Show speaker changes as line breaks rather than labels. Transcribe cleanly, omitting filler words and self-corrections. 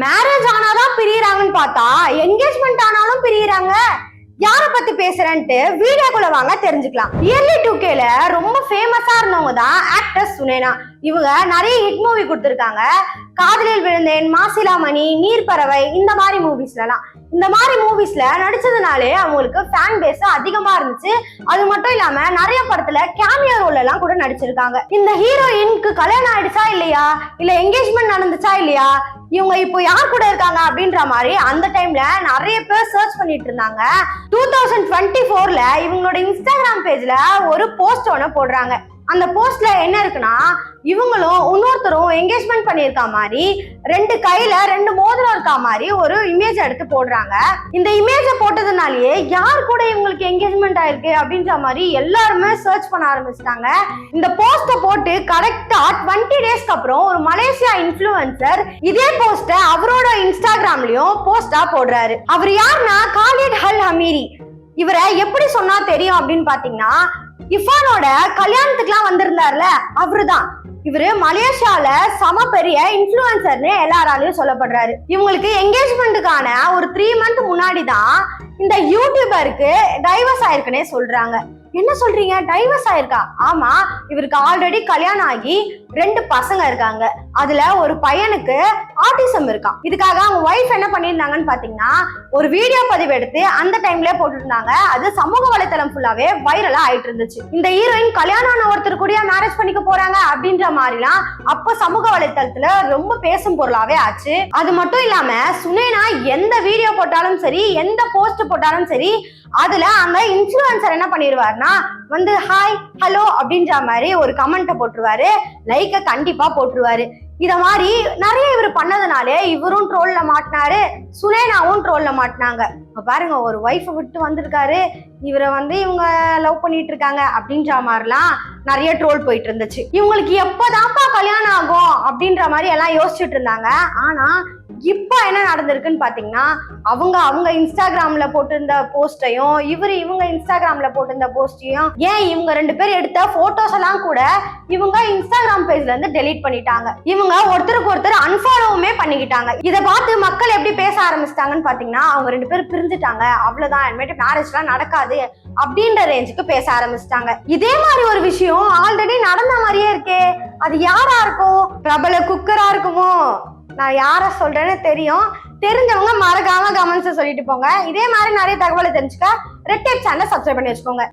Marriage ஆனாதான் பிரியறாங்கன்னு பார்த்தா engagement ஆனாலும் பிரியறாங்க. யார பத்தி பேசுறேன்ட்டு வீடியோக்குள்ள வாங்க தெரிஞ்சுக்கலாம். இயர்லி 2Kல ரொம்ப ஃபேமஸா இருந்தவங்க தான் ஆக்டர் சுனேனா. இவங்க நிறைய ஹிட் மூவி கொடுத்திருக்காங்க. காதலில் விழுந்தேன், மாசிலாமணி, நீர்ப்பறவை, இந்த மாதிரி மூவிஸ்ல நடிச்சதுனாலே அவங்களுக்கு ஃபேன் பேஸ் அதிகமா இருந்துச்சு. அது மட்டும் இல்லாம நிறைய படத்துல கேமியோ ரோல் எல்லாம் கூட நடிச்சிருக்காங்க. இந்த ஹீரோயினுக்கு கல்யாணம் ஆயிடுச்சா இல்லையா, இல்ல என்கேஜ்மெண்ட் நடந்துச்சா இல்லையா, இவங்க இப்போ யார் கூட இருக்காங்க அப்படின்ற மாதிரி அந்த டைம்ல நிறைய பேர் சர்ச் பண்ணிட்டு இருந்தாங்க. 2024ல இவங்களோட இன்ஸ்டாகிராம் பேஜ்ல ஒரு போஸ்ட் ஒன்று போடுறாங்க. அந்த போஸ்ட்ல என்ன இருக்குன்னா, இவங்களும் இன்னொருத்தரும் என்கேஜ்மெண்ட் பண்ணியிருக்கா மாதிரி 2 கையில 2 மோதிரம் இருக்கா மாதிரி ஒரு இமேஜ் எடுத்து போடுறாங்க. இந்த இமேஜை போட்டதுனாலேயே யார் கூட இவங்களுக்கு என்கேஜ்மெண்ட் ஆயிருக்கு அப்படின்ற மாதிரி எல்லாருமே சர்ச் பண்ண ஆரம்பிச்சிட்டாங்க. இந்த போஸ்ட போட்டு கரெக்டா 20 டேஸ்க்கு அப்புறம் ஒரு மலேசியா இன்ஃப்ளூயன்சர் இதே போஸ்ட அவரோட இன்ஸ்டாகிராம்லயும் போஸ்டா போடுறாரு. அவர் யாருன்னா காலித் அல் அமீரி. இவரை எப்படி சொன்னா தெரியும் அப்படின்னு பாத்தீங்கன்னா, இஃபானோட கல்யாணத்துக்குலாம் வந்திருந்தார்ல அவருதான். இவரு மலேசியால சம பெரிய இன்ஃப்ளூயன்சர்னு எல்லாராலையும் சொல்லப்படுறாரு. இவங்களுக்கு என்கேஜ்மெண்ட்டுக்கான ஒரு 3 மந்த் முன்னாடி தான் இந்த யூடியூபருக்கு டைவர்ஸ் ஆயிருக்குன்னே சொல்றாங்க. என்ன சொல்றீங்க, டைவர்ஸ் ஆயிருக்கா? ஆமா, இவருக்கு ஆல்ரெடி கல்யாணம் ஆகி 2 பசங்க இருக்காங்க. அதுல ஒரு பையனுக்கு ஆட்டிசம் இருக்கான். இதுக்காக அவங்க ஒய்ஃப் என்ன பண்ணிருந்தாங்கன்னு பாத்தீங்கன்னா, ஒரு வீடியோ பதிவு எடுத்து அந்த டைம்ல போட்டுருந்தாங்க. அது சமூக வலைத்தளம் ஃபுல்லாவே வைரலா ஆயிட்டு இருந்துச்சு. இந்த ஹீரோயின் கல்யாணம் ஆன ஒருத்தர் கூட மேரேஜ் பண்ணிக்க போறாங்க அப்படின்ற மாதிரிலாம் அப்ப சமூக வலைத்தளத்துல ரொம்ப பேசும் பொருளாவே ஆச்சு. அது மட்டும் இல்லாம சுனேனா எந்த வீடியோ போட்டாலும் சரி, எந்த போஸ்ட் போட்டாலும் சரி, அதுல அந்த இன்ஃப்ளூயன்சர் என்ன பண்ணிடுவாருன்னா வந்து ஹாய் ஹலோ அப்படின்ற மாதிரி ஒரு கமெண்ட்டை போட்டுருவாரு, லைக்க கண்டிப்பா போட்டுருவாரு. இத மாதிரி நிறைய இவர் பண்ணதுனாலே இவரும் ட்ரோல்ல மாட்டினாரு, சுனேனாவும் ட்ரோல்ல மாட்டினாங்க. பாருங்க, ஒரு ஒய்ஃபை விட்டு வந்திருக்காரு, இவரை வந்து இவங்க லவ் பண்ணிட்டு இருக்காங்க அப்படின்ற மாதிரிலாம் நிறைய ட்ரோல் போயிட்டு இருந்துச்சு. இவங்களுக்கு எப்பதான்ப்பா கல்யாணம் ஆகும் அப்படின்ற மாதிரி எல்லாம் யோசிச்சுட்டு இருந்தாங்க. ஆனா இப்ப என்ன நடந்திருக்குன்னு பாத்தீங்கன்னா, அவங்க இன்ஸ்டாகிராம்ல போட்டிருந்த போஸ்டையும் இவங்க இன்ஸ்டாகிராம்ல போட்டிருந்த போஸ்டையும், ஏன் இவங்க 2 பேர் எடுத்த போட்டோஸ் எல்லாம் கூட இவங்க இன்ஸ்டாகிராம் பேஜ்ல இருந்து டெலீட் பண்ணிட்டாங்க. இவங்க ஒருத்தருக்கு ஒருத்தர் அன்ஃபாலோவுமே பண்ணிக்கிட்டாங்க. இதை பார்த்து மக்கள் எப்படி பேச ஆரம்பிச்சிட்டாங்கன்னு பாத்தீங்கன்னா, அவங்க 2 பேரும் பிரிஞ்சுட்டாங்க, அவ்வளவுதான், இனிமேட்டு மேரேஜ் எல்லாம் நடக்காது அப்படின்ற ரேஞ்சுக்கு பேச ஆரம்பிச்சிட்டாங்க. இதே மாதிரி ஒரு விஷயம் ஆல்ரெடி நடந்த மாதிரியே இருக்கே, அது யாரா இருக்கும்? பிரபல குக்கரா இருக்குமோ? நான் யார சொல்றேன்னு தெரியும். தெரிஞ்சவங்க மறக்காம கமெண்ட்ஸ் சொல்லிட்டு போங்க. இதே மாதிரி நிறைய தகவலை தெரிஞ்சுக்க ரெட் டேப் சேனலை சப்ஸ்கிரைப் பண்ணி வச்சுக்கோங்க.